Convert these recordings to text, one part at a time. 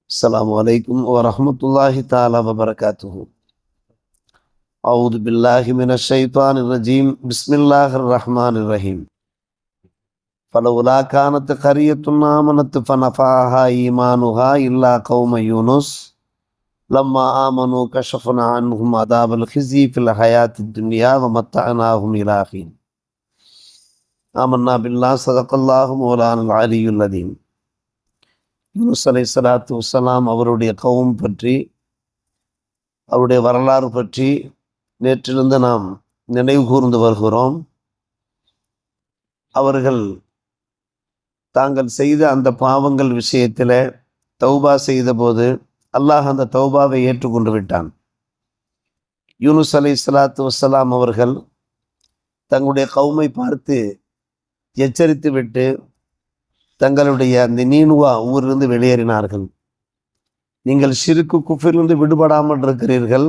السلام عليكم ورحمة الله تعالى وبركاته. أعوذ بالله من الشيطان الرجيم. بسم الله الرحمن الرحيم. فلولا كانت قرية آمنت فنفعها إيمانها إلا قوم يونس لما آمنوا كشفنا عنهم عذاب الخزي في الحياة الدنيا ومتعناهم إلى حين. آمنا بالله صدق الله مولانا العلي العظيم. யூனுஸ் அலைஹிஸ்ஸலாத்து வஸ்ஸலாம் அவருடைய கௌம் பற்றி, அவருடைய வரலாறு பற்றி நேற்றிலிருந்து நாம் நினைவு கூர்ந்து வருகிறோம். அவர்கள் தாங்கள் செய்த அந்த பாவங்கள் விஷயத்தில் தௌபா செய்த போது அல்லாஹ் அந்த தௌபாவை ஏற்றுக்கொண்டு விட்டான். யூனுஸ் அலைஹிஸ்ஸலாத்து வஸ்ஸலாம் அவர்கள் தங்களுடைய கௌமை பார்த்து எச்சரித்து விட்டு தங்களுடைய அந்த நீனுவா ஊரிலிருந்து வெளியேறினார்கள். நீங்கள் ஷிருக்கு குஃபிலிருந்து விடுபடாமல் இருக்கிறீர்கள்,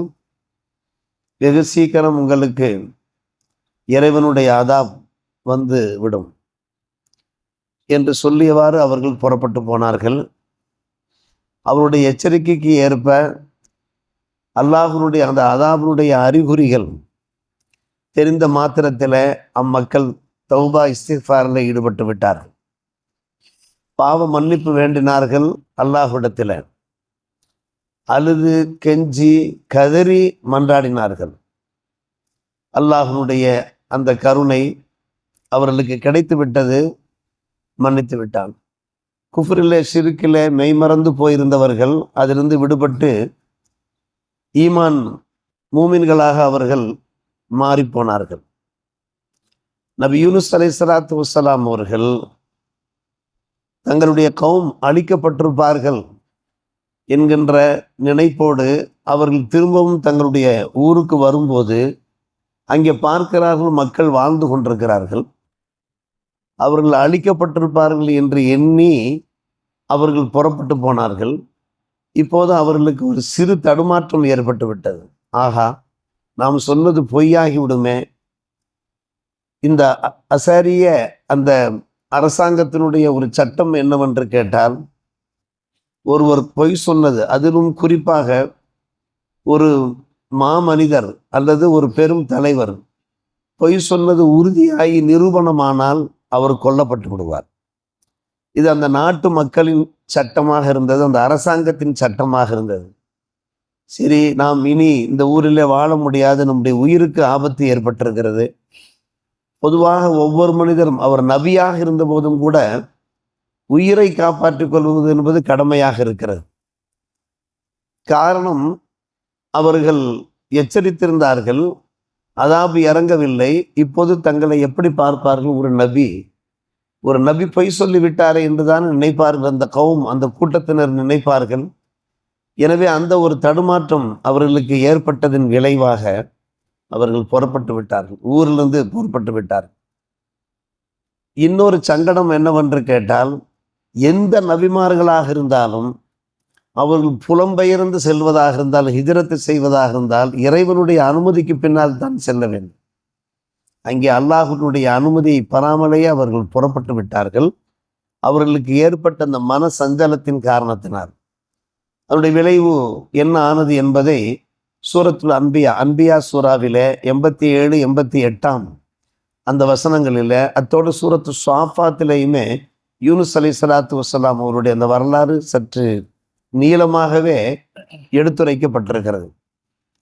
வெகு சீக்கிரம் உங்களுக்கு இறைவனுடைய அதாப் வந்து விடும் என்று சொல்லியவாறு அவர்கள் புறப்பட்டு போனார்கள். அவருடைய எச்சரிக்கைக்கு ஏற்ப அல்லாஹ்வுடைய அந்த அதாபுடைய அறிகுறிகள் தெரிந்த மாத்திரத்தில் அம்மக்கள் தௌபா இஸ்திக்ஃபாரில் ஈடுபட்டு விட்டார்கள். பாவ மன்னிப்பு வேண்டினார்கள். அல்லாஹ்விடத்தில் அழுது கெஞ்சி கதறி மன்றாடினார்கள். அல்லாஹ்வுடைய அந்த கருணை அவர்களுக்கு கிடைத்து விட்டது, மன்னித்து விட்டான். குஃப்ரிலே ஷிர்கிலே மெய்மறந்து போயிருந்தவர்கள் அதிலிருந்து விடுபட்டு ஈமான் மூமின்களாக அவர்கள் மாறிப்போனார்கள். நபி யூனுஸ் அலைஹிஸ்ஸலாத்து வஸ்ஸலாம் அவர்கள் தங்களுடைய கௌம் அழிக்கப்பட்டிருப்பார்கள் என்கின்ற நினைப்போடு அவர்கள் திரும்பவும் தங்களுடைய ஊருக்கு வரும்போது அங்கே பார்க்கிறார்கள், மக்கள் வாழ்ந்து கொண்டிருக்கிறார்கள். அவர்கள் அழிக்கப்பட்டிருப்பார்கள் என்று எண்ணி அவர்கள் புறப்பட்டு போனார்கள். இப்போது அவர்களுக்கு ஒரு சிறு தடுமாற்றம் ஏற்பட்டு விட்டது. ஆகா, நாம் சொன்னது பொய்யாகிவிடுமே. இந்த அசாரிய அந்த அரசாங்கத்தினுடைய ஒரு சட்டம் என்னவென்று கேட்டால், ஒருவர் பொய் சொன்னது, அதிலும் குறிப்பாக ஒரு மாமனிதர் அல்லது ஒரு பெரும் தலைவர் பொய் சொன்னது உறுதியாகி நிரூபணமானால் அவர் கொல்லப்பட்டு விடுவார். இது அந்த நாட்டு மக்களின் சட்டமாக இருந்தது, அந்த அரசாங்கத்தின் சட்டமாக இருந்தது. சரி, நாம் இனி இந்த ஊரிலே வாழ முடியாது, நம்முடைய உயிருக்கு ஆபத்து ஏற்பட்டிருக்கிறது. பொதுவாக ஒவ்வொரு மனிதரும், அவர் நபியாக இருந்த போதும் கூட உயிரை காப்பாற்றிக் கொள்வது என்பது கடமையாக இருக்கிறது. காரணம், அவர்கள் எச்சரித்திருந்தார்கள், அதாபு இறங்கவில்லை. இப்போது தங்களை எப்படி பார்ப்பார்கள்? ஒரு நபி பொய் சொல்லிவிட்டாரே என்றுதான் நினைப்பார்கள் அந்த கௌம், அந்த கூட்டத்தினர் நினைப்பார்கள். எனவே அந்த ஒரு தடுமாற்றம் அவர்களுக்கு ஏற்பட்டதின் விளைவாக அவர்கள் புறப்பட்டு விட்டார்கள், ஊரிலிருந்து புறப்பட்டு விட்டார்கள். இன்னொரு சங்கடம் என்னவென்று கேட்டால், எந்த நபிமார்களாக இருந்தாலும் அவர்கள் புலம்பெயர்ந்து செல்வதாக இருந்தால், ஹிஜ்ரத்து செய்வதாக இருந்தால், இறைவனுடைய அனுமதிக்கு பின்னால் தான் செல்ல வேண்டும். அங்கே அல்லாஹ்வுடைய அனுமதியை பெறாமலேயே அவர்கள் புறப்பட்டு விட்டார்கள். அவர்களுக்கு ஏற்பட்ட அந்த மன சஞ்சலத்தின் காரணத்தினால் அதனுடைய விளைவு என்ன ஆனது என்பதை சூரத்துல் அன்பியா சூறாவிலே 87, 88 அந்த வசனங்களில், அத்தோடு சூரத்து ஸாஃபாத்திலேயுமே யூனுஸ் அலைஹிஸ்ஸலாத்து வஸ்ஸலாம் அவருடைய அந்த வரலாறு சற்று நீளமாகவே எடுத்துரைக்கப்பட்டிருக்கிறது.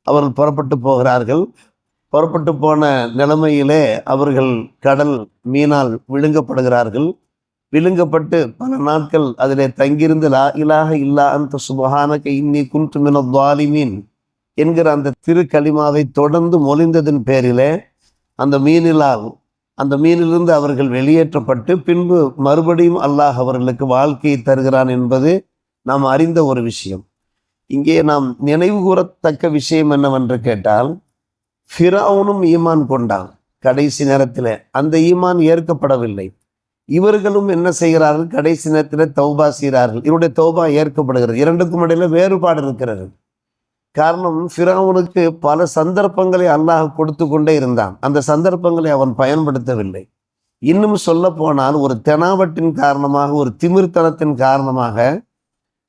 அவர்கள் புறப்பட்டு போகிறார்கள். புறப்பட்டு போன நிலைமையிலே அவர்கள் கடல் மீனால் விழுங்கப்படுகிறார்கள். விழுங்கப்பட்டு பல நாட்கள் அதிலே தங்கியிருந்து லா இலாஹ இல்லா அன்த சுப்ஹானக இன்னி குன்து மினல் ஸாலிமீன் என்கிற அந்த திருக்கலிமாவை தொடர்ந்து மொழிந்ததன் பேரிலே அந்த மீனிலிருந்து அவர்கள் வெளியேற்றப்பட்டு பின்பு மறுபடியும் அல்லாஹ் அவர்களுக்கு வாழ்க்கையை தருகிறான் என்பது நாம் அறிந்த ஒரு விஷயம். இங்கே நாம் நினைவு கூறத்தக்க விஷயம் என்னவென்று கேட்டால், ஃபிரௌனும் ஈமான் கொண்டான். கடைசி நேரத்தில் அந்த ஈமான் ஏற்கப்படவில்லை. இவர்களும் என்ன செய்கிறார்கள்? கடைசி நேரத்தில் தௌபா செய்கிறார்கள். இவருடைய தௌபா ஏற்கப்படுகிறது. இரண்டுக்கும் இடையில வேறுபாடு இருக்கிறது. காரணம், ஃபிரௌனுக்கு பல சந்தர்ப்பங்களை அல்லாஹ் கொடுத்து கொண்டே இருந்தான். அந்த சந்தர்ப்பங்களை அவன் பயன்படுத்தவில்லை. இன்னும் சொல்ல போனால் ஒரு தெனாவட்டின் காரணமாக, ஒரு திமிர்த்தனத்தின் காரணமாக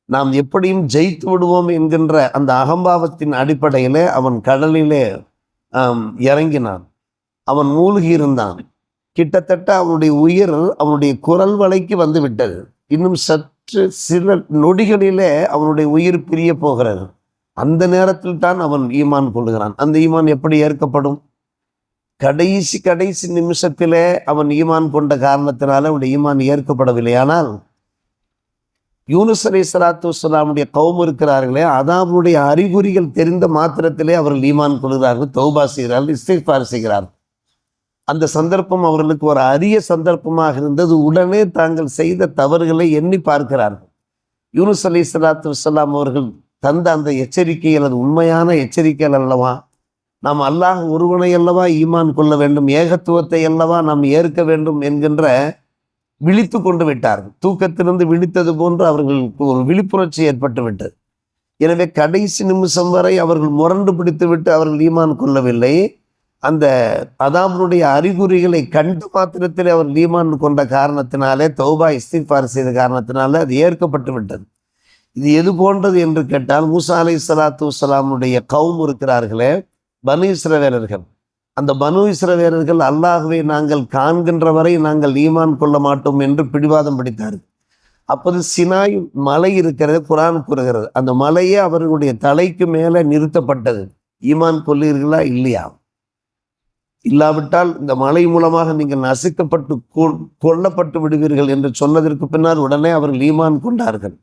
நாம் எப்படியும் ஜெயித்து விடுவோம் என்கின்ற அந்த அகம்பாவத்தின் அடிப்படையிலே அவன் கடலிலே இறங்கினான். அவன் மூழ்கி இருந்தான். கிட்டத்தட்ட அவனுடைய உயிர் அவனுடைய குரல் வலைக்கு வந்து விட்டது. இன்னும் சற்று சில நொடிகளிலே அவனுடைய உயிர் பிரிய போகிறது. அந்த நேரத்தில் தான் அவன் ஈமான் கொள்கிறான். அந்த ஈமான் எப்படி ஏற்கப்படும்? கடைசி நிமிஷத்திலே அவன் ஈமான் கொண்ட காரணத்தினால அவனுடைய ஈமான் ஏற்கப்படவில்லை. ஆனால் யூனுஸ் அலைஹிஸ்ஸலாத்து வஸ்ஸலாமுடைய கௌம் இருக்கிறார்களே, அதாவுடைய அறிகுறிகள் தெரிந்த மாத்திரத்திலே அவர்கள் ஈமான் கொள்கிறார்கள், தௌபா செய்கிறார்கள், இஸ்திக்ஃபார் செய்கிறார்கள். அந்த சந்தர்ப்பம் அவர்களுக்கு ஒரு அரிய சந்தர்ப்பமாக இருந்தது. உடனே தாங்கள் செய்த தவறுகளை எண்ணி பார்க்கிறார்கள். யூனுஸ் அலைஹிஸ்ஸலாத்து வஸ்ஸலாம் அவர்கள் தந்த அந்த எச்சரிக்கைகள் அது உண்மையான எச்சரிக்கைகள் அல்லவா? நாம் அல்லாஹ் ஒருவனை அல்லவா ஈமான் கொள்ள வேண்டும், ஏகத்துவத்தை அல்லவா நாம் ஏற்க வேண்டும் என்கின்ற விழித்து கொண்டு விட்டார்கள். தூக்கத்திலிருந்து விழித்தது போன்று அவர்களுக்கு ஒரு விழிப்புணர்ச்சி ஏற்பட்டு விட்டது. எனவே கடைசி நிமிஷம் வரை அவர்கள் முரண்டு பிடித்து விட்டு அவர்கள் ஈமான் கொள்ளவில்லை. அந்த அதாபனுடைய அறிகுறிகளை கண்டு மாத்திரத்தில் அவர்கள் ஈமான் கொண்ட காரணத்தினாலே, தௌபா இஸ்திக்ஃபார் செய்த காரணத்தினாலே அது ஏற்கப்பட்டு விட்டது. இது எது போன்றது என்று கேட்டால், மூசா அலைஹிஸ்ஸலாத்து வஸ்ஸலாமுடைய கௌம் இருக்கிறார்களே, பனு இஸ்ரவேலர்கள். அந்த பனு இஸ்ரவேலர்கள் அல்லாஹ்வை நாங்கள் காண்கின்ற வரை நாங்கள் ஈமான் கொள்ள மாட்டோம் என்று பிடிவாதம் பிடித்தார்கள். அப்போது சினாய் மலை இருக்கிறது, குர்ஆன் கூறுகிறது. அந்த மலையே அவர்களுடைய தலைக்கு மேலே நிறுத்தப்பட்டது. ஈமான் கொள்ளீர்களா இல்லையா? இல்லாவிட்டால் இந்த மலை மூலமாக நீங்கள் நசுக்கப்பட்டு கொல்லப்பட்டு விடுவீர்கள் என்று சொன்னதற்கு பின்னால் உடனே அவர்கள் ஈமான் கொண்டார்கள்.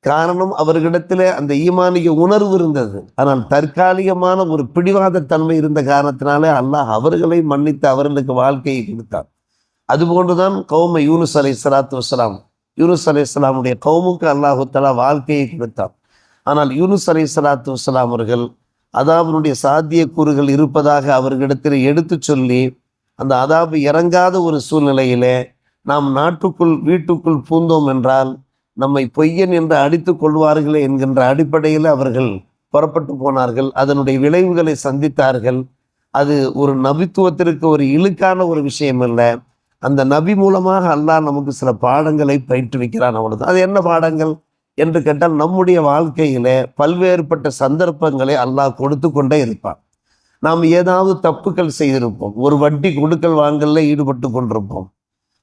காரணம், அவர்களிடத்தில் அந்த ஈமானிய உணர்வு இருந்தது. ஆனால் தற்காலிகமான ஒரு பிடிவாத தன்மை இருந்த காரணத்தினாலே அல்லாஹ் அவர்களை மன்னித்து அவர்களுக்கு வாழ்க்கையை கொடுத்தார். அதுபோன்றுதான் கௌம யூனுஸ் அலைஹிஸ்ஸலாத்து வஸ்ஸலாம், யூனுஸ் அலைஹிஸ்ஸலாமுடைய கௌமுக்கு அல்லாஹு தஆலா வாழ்க்கையை கொடுத்தார். ஆனால் யூனுஸ் அலைஹிஸ்ஸலாத்து வஸ்ஸலாம் அவர்கள் அதாபனுடைய சாத்தியக்கூறுகள் இருப்பதாக அவர்களிடத்தில் எடுத்து சொல்லி, அந்த அதாபு இறங்காத ஒரு சூழ்நிலையிலே நாம் வீட்டுக்குள் பூந்தோம் என்றால் நம்மை பொய்யன் என்று அடித்து கொள்வார்களே என்கின்ற அடிப்படையில் அவர்கள் புறப்பட்டு போனார்கள். அதனுடைய விளைவுகளை சந்தித்தார்கள். அது ஒரு நபித்துவத்திற்கு ஒரு இழுக்கான ஒரு விஷயம் இல்லை. அந்த நபி மூலமாக அல்லாஹ் நமக்கு சில பாடங்களை பயிற்றுவிக்கிறான், அவ்வளவுதான். அது என்ன பாடங்கள் என்று கேட்டால், நம்முடைய வாழ்க்கையில பல்வேறுபட்ட சந்தர்ப்பங்களை அல்லாஹ் கொடுத்து கொண்டே இருப்பான். நாம் ஏதாவது தப்புக்கள் செய்திருப்போம், ஒரு வட்டி கொடுக்கல் வாங்கல ஈடுபட்டு கொண்டிருப்போம்,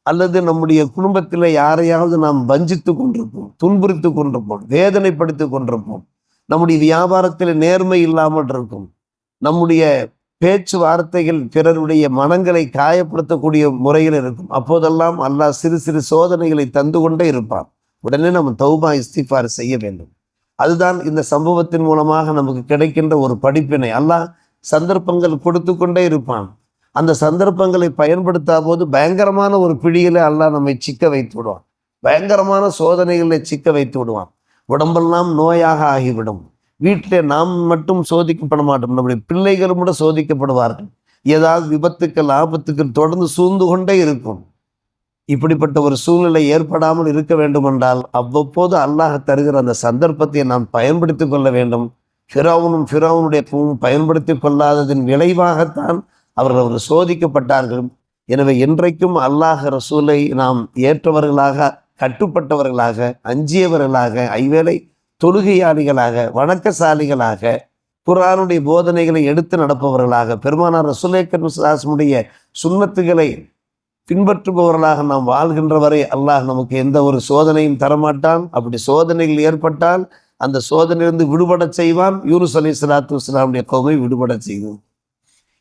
அல்லது நம்முடைய குடும்பத்தில் யாரையாவது நாம் வஞ்சித்து கொண்டிருப்போம், துன்புறுத்தி கொண்டிருப்போம், வேதனைப்படுத்தி கொண்டிருப்போம். நம்முடைய வியாபாரத்தில் நேர்மை இல்லாமல் இருக்கும். நம்முடைய பேச்சுவார்த்தைகள் பிறருடைய மனங்களை காயப்படுத்தக்கூடிய முறையில் இருக்கும். அப்போதெல்லாம் அல்லாஹ் சிறு சிறு சோதனைகளை தந்து கொண்டே இருப்பான். உடனே நம்ம தௌபா இஸ்திக்ஃபார் செய்ய வேண்டும். அதுதான் இந்த சம்பவத்தின் மூலமாக நமக்கு கிடைக்கின்ற ஒரு படிப்பினை. அல்லாஹ் சந்தர்ப்பங்கள் கொடுத்து கொண்டே இருப்பான். அந்த சந்தர்ப்பங்களை பயன்படுத்தாத போது பயங்கரமான ஒரு பிடியில அல்லாஹ் நம்மை சிக்க வைத்து விடுவான். பயங்கரமான சோதனைகளை சிக்க வைத்து விடுவான். உடம்பெல்லாம் நோயாக ஆகிவிடும். வீட்டிலே நாம் மட்டும் சோதிக்கப்பட மாட்டோம், நம்முடைய பிள்ளைகளும் கூட சோதிக்கப்படுவார்கள். ஏதாவது விபத்துக்கள் ஆபத்துக்கள் தொடர்ந்து சூழ்ந்து கொண்டே இருக்கும். இப்படிப்பட்ட ஒரு சூழ்நிலை ஏற்படாமல் இருக்க வேண்டும் என்றால் அவ்வப்போது அல்லாஹ் தருகிற அந்த சந்தர்ப்பத்தை நாம் பயன்படுத்தி கொள்ள வேண்டும். ஃபிரௌனுடைய பயன்படுத்தி கொள்ளாததின் விளைவாகத்தான் அவர்கள் சோதிக்கப்பட்டார்கள். எனவே இன்றைக்கும் அல்லாஹ் ரசூலை நாம் ஏற்றவர்களாக, கட்டுப்பட்டவர்களாக, அஞ்சியவர்களாக, ஐவேளை தொழுகையாளிகளாக, வணக்கசாலிகளாக, குர்ஆனுடைய போதனைகளை எடுத்து நடப்பவர்களாக, பெருமானார் ரசூலுல்லாஹி ஸல்லல்லாஹு அலைஹி சுன்னத்துகளை பின்பற்றுபவர்களாக நாம் வாழ்கின்ற வரை அல்லாஹ் நமக்கு எந்த ஒரு சோதனையும் தரமாட்டான். அப்படி சோதனைகள் ஏற்பட்டால் அந்த சோதனையிலிருந்து விடுபட செய்வான். யூனுஸ் அலைஹிஸ்ஸலாத்து வஸ்ஸலாமுடைய கௌமை விடுபட செய்வோம்.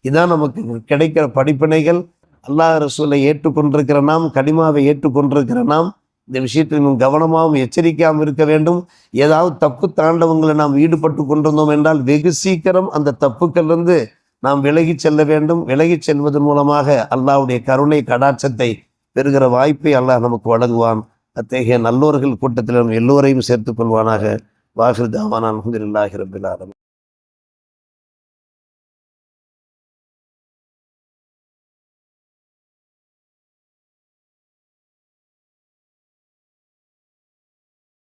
இதான் நமக்கு கிடைக்கிற படிப்பினைகள். அல்லாஹ் ரசூலை ஏற்றுக்கொண்டிருக்கிற நாம், கலிமாவை ஏற்றுக்கொண்டிருக்கிற நாம் இந்த விஷயத்தில் இன்னும் கவனமாகவும் எச்சரிக்கையாகவும் இருக்க வேண்டும். ஏதாவது தப்பு தாண்டவங்களை நாம் ஈடுபட்டு கொண்டிருந்தோம் என்றால் வெகு சீக்கிரம் அந்த தப்புக்களிலிருந்து நாம் விலகி செல்ல வேண்டும். விலகி செல்வதன் மூலமாக அல்லாஹ்வுடைய கருணை கடாட்சத்தை பெறுகிற வாய்ப்பை அல்லாஹ் நமக்கு வழங்குவான். அத்தகைய நல்லோர்கள் கூட்டத்தில் எல்லோரையும் சேர்த்துக் கொள்வானாக. வாஹிர் தாவானா அல்ஹம்துலில்லாஹி ரப்பில் ஆலமீன்.